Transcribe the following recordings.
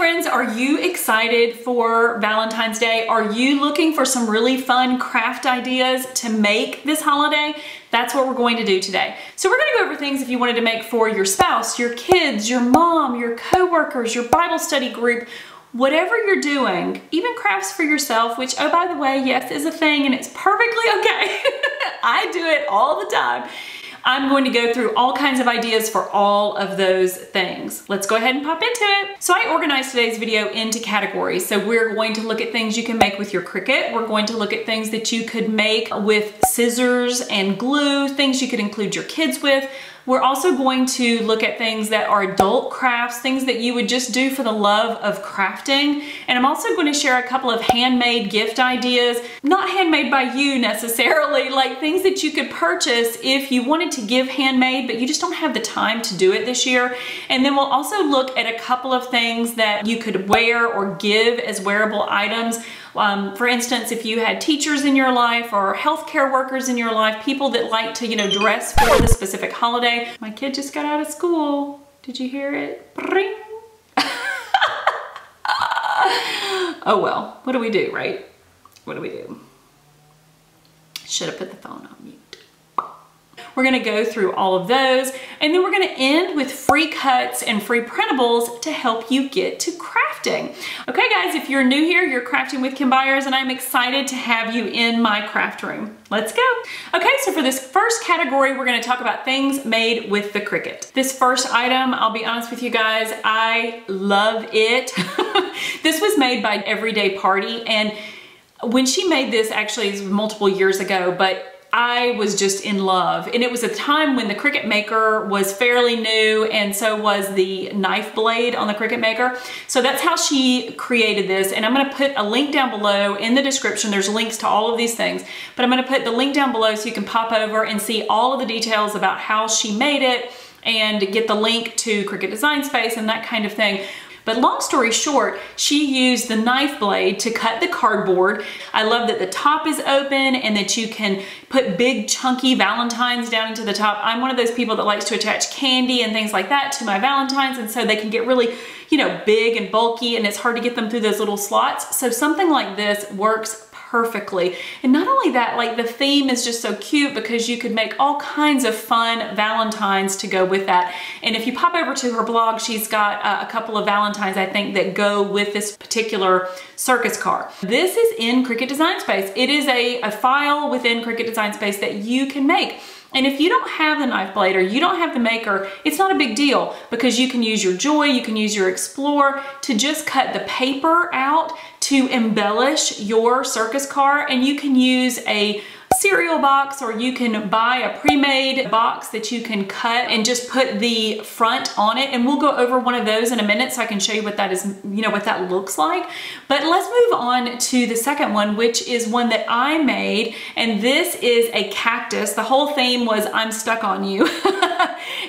friends, are you excited for Valentine's Day? Are you looking for some really fun craft ideas to make this holiday? That's what we're going to do today. So we're gonna go over things if you wanted to make for your spouse, your kids, your mom, your coworkers, your Bible study group, whatever you're doing, even crafts for yourself, which, oh, by the way, yes, is a thing and it's perfectly okay. I do it all the time. I'm going to go through all kinds of ideas for all of those things. Let's go ahead and pop into it. So I organized today's video into categories. So we're going to look at things you can make with your Cricut. We're going to look at things that you could make with scissors and glue, things you could include your kids with. We're also going to look at things that are adult crafts, things that you would just do for the love of crafting. And I'm also going to share a couple of handmade gift ideas, not handmade by you necessarily, like things that you could purchase if you wanted to give handmade, but you just don't have the time to do it this year. And then we'll also look at a couple of things that you could wear or give as wearable items. For instance, if you had teachers in your life or healthcare workers in your life, people that like to, dress for the specific holiday. My kid just got out of school. Did you hear it? Ring. Oh well, what do we do, right? What do we do? Should have put the phone on mute. We're gonna go through all of those, and then we're gonna end with free cuts and free printables to help you get to crafting. Okay guys, if you're new here, you're Crafting with Kim Byers, and I'm excited to have you in my craft room. Let's go. Okay, so for this first category, we're gonna talk about things made with the Cricut. This first item, I'll be honest with you guys, I love it. This was made by Everyday Party, and when she made this, actually it was multiple years ago, but I was just in love. And it was a time when the Cricut Maker was fairly new, and so was the knife blade on the Cricut Maker. So that's how she created this. And I'm gonna put a link down below in the description. There's links to all of these things, but I'm gonna put the link down below so you can pop over and see all of the details about how she made it and get the link to Cricut Design Space and that kind of thing. But long story short, she used the knife blade to cut the cardboard. I love that the top is open and that you can put big chunky Valentines down into the top. I'm one of those people that likes to attach candy and things like that to my Valentines, and so they can get really, big and bulky, and it's hard to get them through those little slots. So something like this works perfectly. And not only that, like the theme is just so cute because you could make all kinds of fun Valentines to go with that. And if you pop over to her blog, she's got a couple of Valentines, I think, that go with this particular circus car. This is in Cricut Design Space. It is a file within Cricut Design Space that you can make. And if you don't have the knife blade or you don't have the Maker, it's not a big deal because you can use your Joy, you can use your Explore to just cut the paper out to embellish your circus car, and you can use a cereal box or you can buy a pre-made box that you can cut and just put the front on it, and we'll go over one of those in a minute so I can show you what that is, what that looks like. But let's move on to the second one, which is one that I made, and this is a cactus. The whole theme was I'm stuck on you.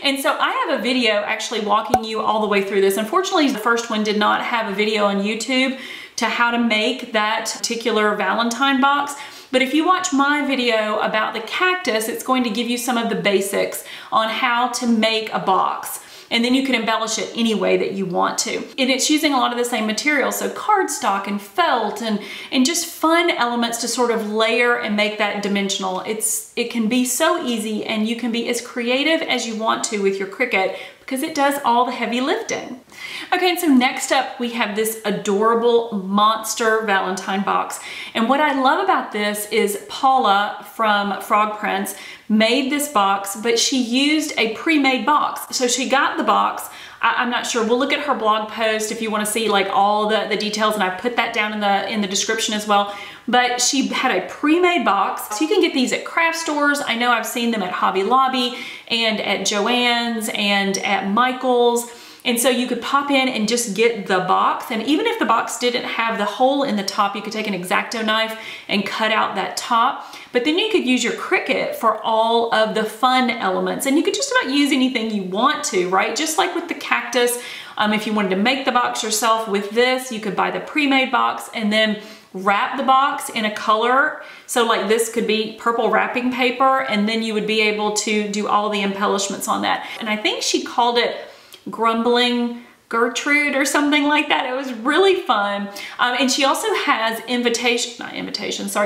And so I have a video actually walking you all the way through this. Unfortunately, the first one did not have a video on YouTube to how to make that particular Valentine box. But if you watch my video about the cactus, it's going to give you some of the basics on how to make a box. And then you can embellish it any way that you want to. And it's using a lot of the same materials, so cardstock and felt and just fun elements to sort of layer and make that dimensional. It can be so easy, and you can be as creative as you want to with your Cricut because it does all the heavy lifting. Okay, and so next up we have this adorable monster Valentine box. And what I love about this is Paula from Frog Prints made this box, but she used a pre-made box. So she got the box. I'm not sure. We'll look at her blog post if you want to see like all the details, and I put that down in the description as well. But she had a pre-made box. So you can get these at craft stores. I know I've seen them at Hobby Lobby and at Joann's and at Michael's. And so you could pop in and just get the box. And even if the box didn't have the hole in the top, you could take an X-Acto knife and cut out that top. But then you could use your Cricut for all of the fun elements. And you could just about use anything you want to, right? Just like with the cactus, if you wanted to make the box yourself with this, you could buy the pre-made box and then wrap the box in a color. So like this could be purple wrapping paper, and then you would be able to do all the embellishments on that. And I think she called it Grumbling Gertrude or something like that. It was really fun. And she also has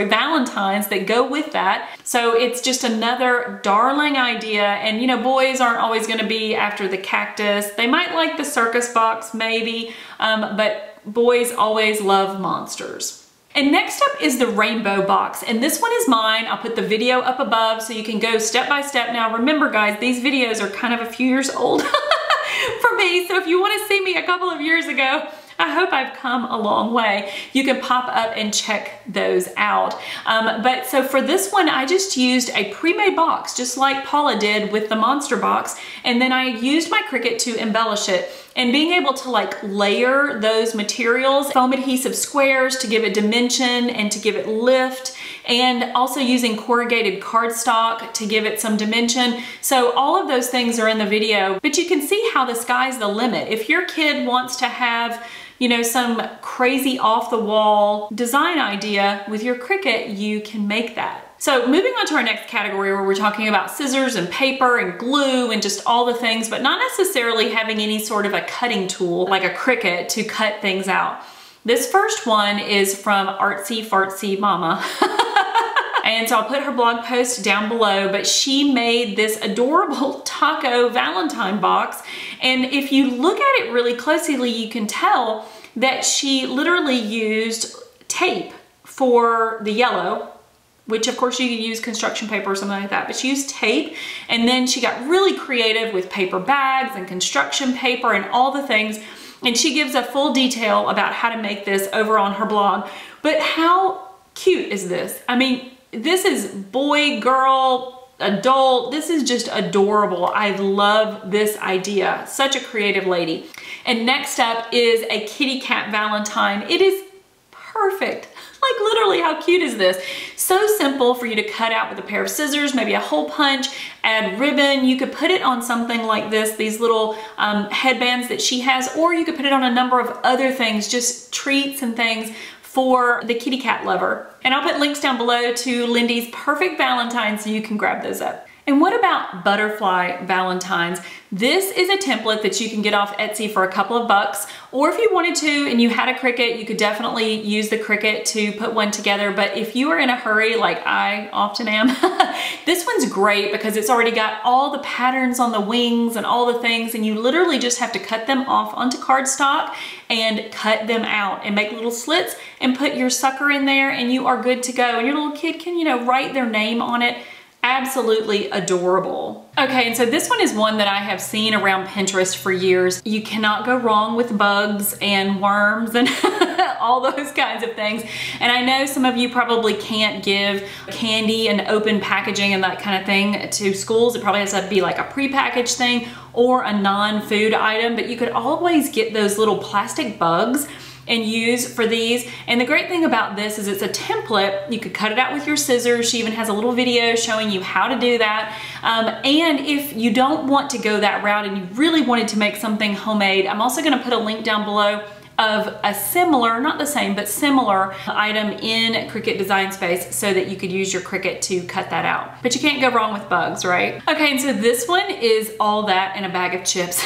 Valentines that go with that. So it's just another darling idea. And you know, boys aren't always gonna be after the cactus. They might like the circus box maybe, but boys always love monsters. And next up is the rainbow box, and this one is mine. I'll put the video up above so you can go step by step. Now remember guys, these videos are kind of a few years old for me, so if you want to see me a couple of years ago, I hope I've come a long way. You can pop up and check those out. But so for this one, I just used a pre-made box, just like Paula did with the monster box. And then I used my Cricut to embellish it. And being able to like layer those materials, foam adhesive squares to give it dimension and to give it lift, and also using corrugated cardstock to give it some dimension. So all of those things are in the video, but you can see how the sky's the limit. If your kid wants to have, you know, some crazy off the wall design idea with your Cricut, you can make that. So moving on to our next category where we're talking about scissors and paper and glue and just all the things, but not necessarily having any sort of a cutting tool like a Cricut to cut things out. This first one is from Artsy Fartsy Mama. And so I'll put her blog post down below, but she made this adorable taco Valentine box. And if you look at it really closely, you can tell that she literally used tape for the yellow, which of course you could use construction paper or something like that, but she used tape, and then she got really creative with paper bags and construction paper and all the things, and she gives a full detail about how to make this over on her blog. But how cute is this? I mean, this is boy, girl, adult, this is just adorable. I love this idea, such a creative lady. And next up is a kitty cat Valentine. It is perfect. Like literally, how cute is this? So simple for you to cut out with a pair of scissors, maybe a hole punch, add ribbon. You could put it on something like this, these little headbands that she has, or you could put it on a number of other things, just treats and things for the kitty cat lover. And I'll put links down below to Lindy's Perfect Valentine so you can grab those up. And what about butterfly Valentines? This is a template that you can get off Etsy for a couple of bucks, or if you wanted to and you had a Cricut, you could definitely use the Cricut to put one together. But if you are in a hurry, like I often am, this one's great because it's already got all the patterns on the wings and all the things, and you literally just have to cut them off onto cardstock and cut them out and make little slits and put your sucker in there, and you are good to go. And your little kid can, you know, write their name on it. Absolutely adorable. Okay, and so this one is one that I have seen around Pinterest for years. You cannot go wrong with bugs and worms and all those kinds of things. And I know some of you probably can't give candy and open packaging and that kind of thing to schools. It probably has to be like a prepackaged thing or a non-food item, but you could always get those little plastic bugs and use for these. And the great thing about this is it's a template. You could cut it out with your scissors. She even has a little video showing you how to do that. And if you don't want to go that route and you really wanted to make something homemade, I'm also gonna put a link down below of a similar, not the same, but similar item in Cricut Design Space so that you could use your Cricut to cut that out. But you can't go wrong with bugs, right? Okay, and so this one is all that in a bag of chips.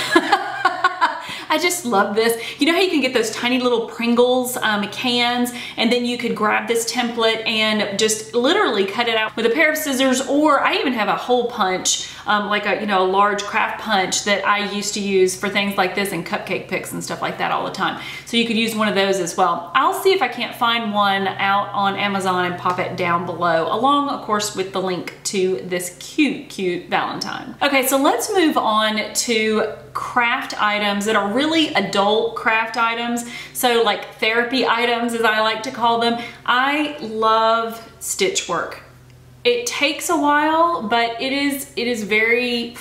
I just love this. You know how you can get those tiny little Pringles cans, and then you could grab this template and just literally cut it out with a pair of scissors, or I even have a hole punch, like a, you know, a large craft punch that I used to use for things like this and cupcake picks and stuff like that all the time. So you could use one of those as well. I'll see if I can't find one out on Amazon and pop it down below, along of course with the link to this cute Valentine. Okay, so let's move on to craft items that are really adult craft items. So like therapy items, as I like to call them. I love stitch work. It takes a while, but it is very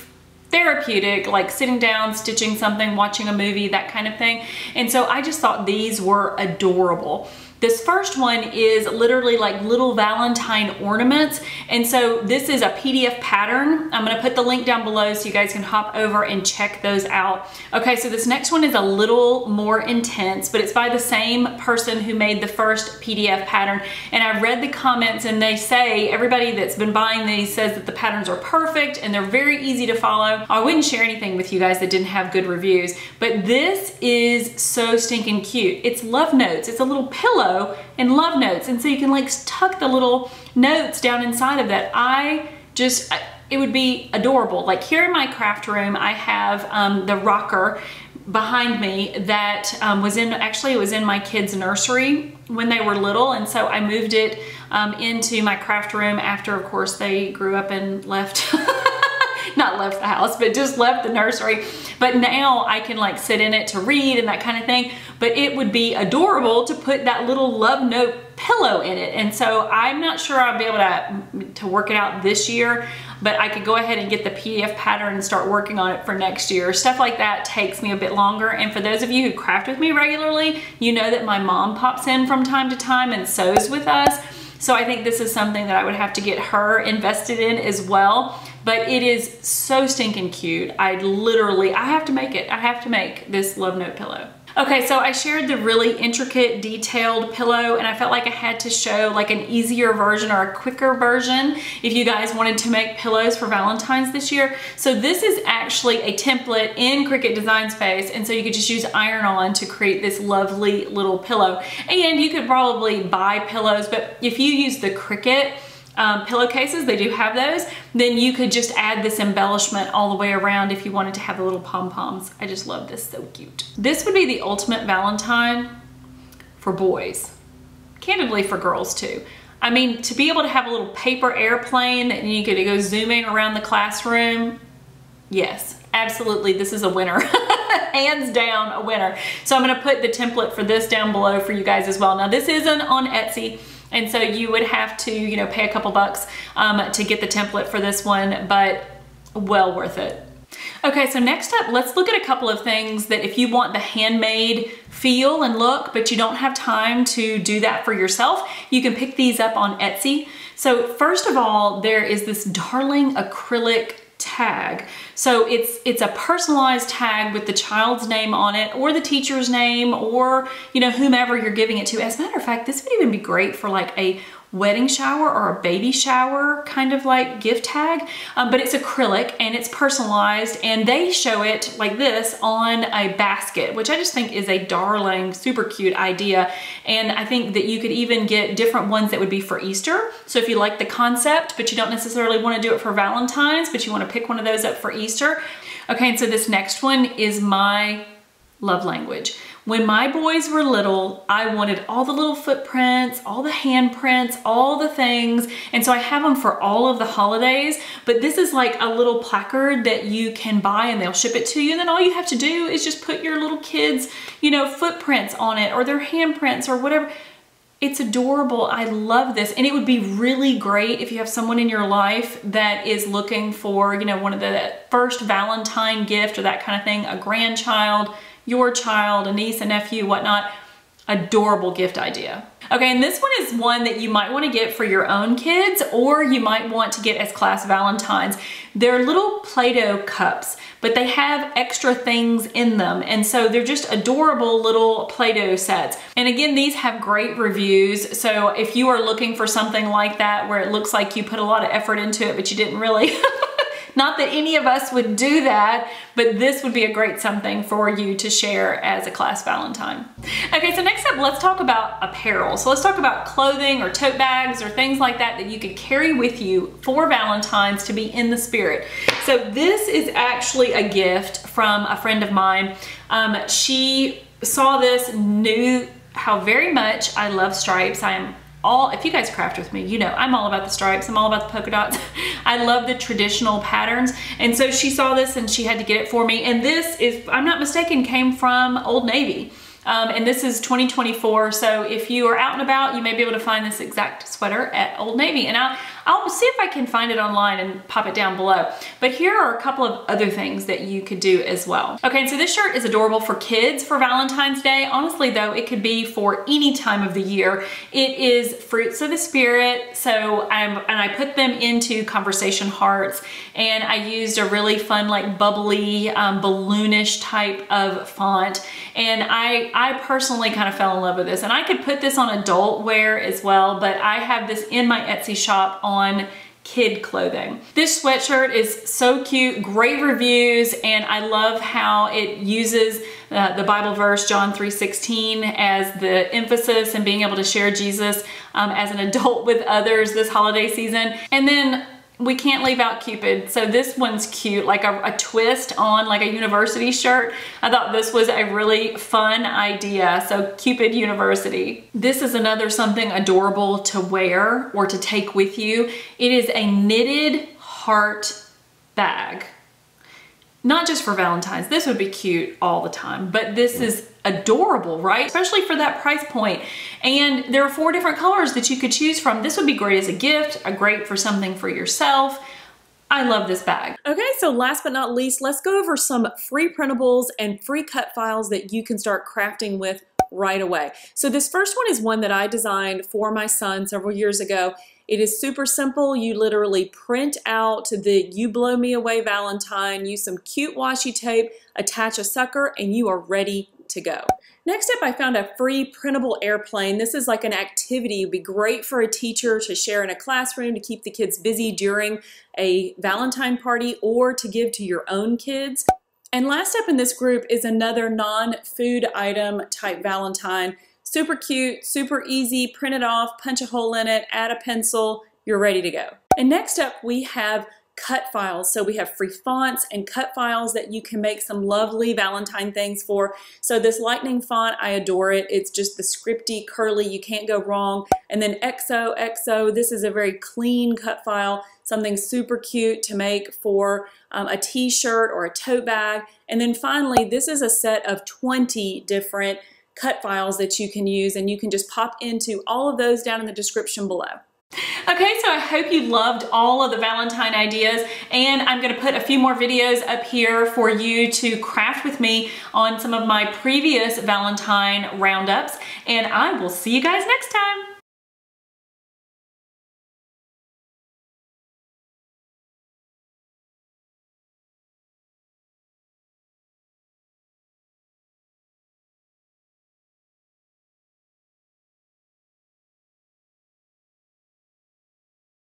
therapeutic, like sitting down, stitching something, watching a movie, that kind of thing. And so I just thought these were adorable. This first one is literally like little Valentine ornaments. And so this is a PDF pattern. I'm gonna put the link down below so you guys can hop over and check those out. Okay, so this next one is a little more intense, but it's by the same person who made the first PDF pattern. And I read the comments and they say, everybody that's been buying these says that the patterns are perfect and they're very easy to follow. I wouldn't share anything with you guys that didn't have good reviews, but this is so stinking cute. It's love notes. It's a little pillow and love notes. And so you can like tuck the little notes down inside of that. It would be adorable. Like here in my craft room, I have the rocker behind me that it was in my kids' nursery when they were little, and so I moved it into my craft room after, of course, they grew up and left, not left the house, but just left the nursery. But now I can like sit in it to read and that kind of thing, but it would be adorable to put that little love note pillow in it. And so I'm not sure I'll be able to work it out this year, but I could go ahead and get the PDF pattern and start working on it for next year. Stuff like that takes me a bit longer. And for those of you who craft with me regularly, you know that my mom pops in from time to time and sews with us. So I think this is something that I would have to get her invested in as well. But it is so stinking cute. I have to make it. I have to make this love note pillow. Okay, so I shared the really intricate, detailed pillow, and I felt like I had to show like an easier version or a quicker version if you guys wanted to make pillows for Valentine's this year. So this is actually a template in Cricut Design Space, and so you could just use iron-on to create this lovely little pillow. And you could probably buy pillows, but if you use the Cricut pillowcases, they do have those, then you could just add this embellishment all the way around if you wanted to have the little pom-poms. I just love this, so cute. This would be the ultimate Valentine for boys, candidly for girls too. I mean, to be able to have a little paper airplane that you could go zooming around the classroom, yes, absolutely, this is a winner. Hands down a winner. So I'm gonna put the template for this down below for you guys as well. Now this isn't on Etsy, and so you would have to, you know, pay a couple bucks to get the template for this one, but well worth it. Okay, so next up, let's look at a couple of things that if you want the handmade feel and look, but you don't have time to do that for yourself, you can pick these up on Etsy. So first of all, there is this darling acrylic tag. So it's a personalized tag with the child's name on it, or the teacher's name, or, you know, whomever you're giving it to. As a matter of fact, this would even be great for like a wedding shower or a baby shower kind of like gift tag, but it's acrylic and it's personalized, and they show it like this on a basket, which I just think is a darling, super cute idea. And I think that you could even get different ones that would be for Easter. So if you like the concept, but you don't necessarily want to do it for Valentine's, but you want to pick one of those up for Easter. Okay, and so this next one is my love language. When my boys were little, I wanted all the little footprints, all the handprints, all the things. And so I have them for all of the holidays, but this is like a little placard that you can buy and they'll ship it to you. And then all you have to do is just put your little kids, you know, footprints on it, or their handprints or whatever. It's adorable. I love this. And it would be really great if you have someone in your life that is looking for, you know, one of the first Valentine gift or that kind of thing, a grandchild, your child, a niece, a nephew, whatnot. Adorable gift idea. Okay, and this one is one that you might want to get for your own kids, or you might want to get as class Valentines. They're little Play-Doh cups, but they have extra things in them. And so they're just adorable little Play-Doh sets. And again, these have great reviews. So if you are looking for something like that, where it looks like you put a lot of effort into it, but you didn't really, not that any of us would do that, but this would be a great something for you to share as a class Valentine. Okay, so next up, let's talk about apparel. So let's talk about clothing or tote bags or things like that that you could carry with you for Valentine's to be in the spirit. So this is actually a gift from a friend of mine. She saw this, knew how very much I love stripes. If you guys craft with me, you know I'm all about the stripes. I'm all about the polka dots. I love the traditional patterns. And so she saw this and she had to get it for me. And this is, if I'm not mistaken, came from Old Navy. And this is 2024. So if you are out and about, you may be able to find this exact sweater at Old Navy. And I'll see if I can find it online and pop it down below. But here are a couple of other things that you could do as well. Okay, so this shirt is adorable for kids for Valentine's Day. Honestly though, it could be for any time of the year. It is fruits of the spirit. So I put them into conversation hearts, and I used a really fun, like bubbly, balloonish type of font. And I personally kind of fell in love with this, and I could put this on adult wear as well, but I have this in my Etsy shop on kid clothing. This sweatshirt is so cute, great reviews, and I love how it uses the Bible verse John 3:16 as the emphasis, and being able to share Jesus as an adult with others this holiday season. And then we can't leave out Cupid. So this one's cute, like a twist on like a university shirt. I thought this was a really fun idea. So Cupid University. This is another something adorable to wear or to take with you. It is a knitted heart bag. Not just for Valentine's. This would be cute all the time, but this is adorable, right? Especially for that price point. And there are 4 different colors that you could choose from. This would be great as a gift, great for something for yourself. I love this bag. Okay, so last but not least, let's go over some free printables and free cut files that you can start crafting with right away. So this first one is one that I designed for my son several years ago. It is super simple. You literally print out the You Blow Me Away Valentine, use some cute washi tape, attach a sucker, and you are ready to go. Next up, I found a free printable airplane. This is like an activity. It would be great for a teacher to share in a classroom to keep the kids busy during a Valentine party, or to give to your own kids. And last up in this group is another non-food item type Valentine. Super cute, super easy, print it off, punch a hole in it, add a pencil, you're ready to go. And next up we have cut files. So we have free fonts and cut files that you can make some lovely Valentine things for. So this lightning font, I adore it. It's just the scripty, curly, you can't go wrong. And then XOXO, this is a very clean cut file, something super cute to make for a t-shirt or a tote bag. And then finally, this is a set of 20 different cut files that you can use, and you can just pop into all of those down in the description below. Okay, so I hope you loved all of the Valentine ideas, and I'm going to put a few more videos up here for you to craft with me on some of my previous Valentine roundups, and I will see you guys next time.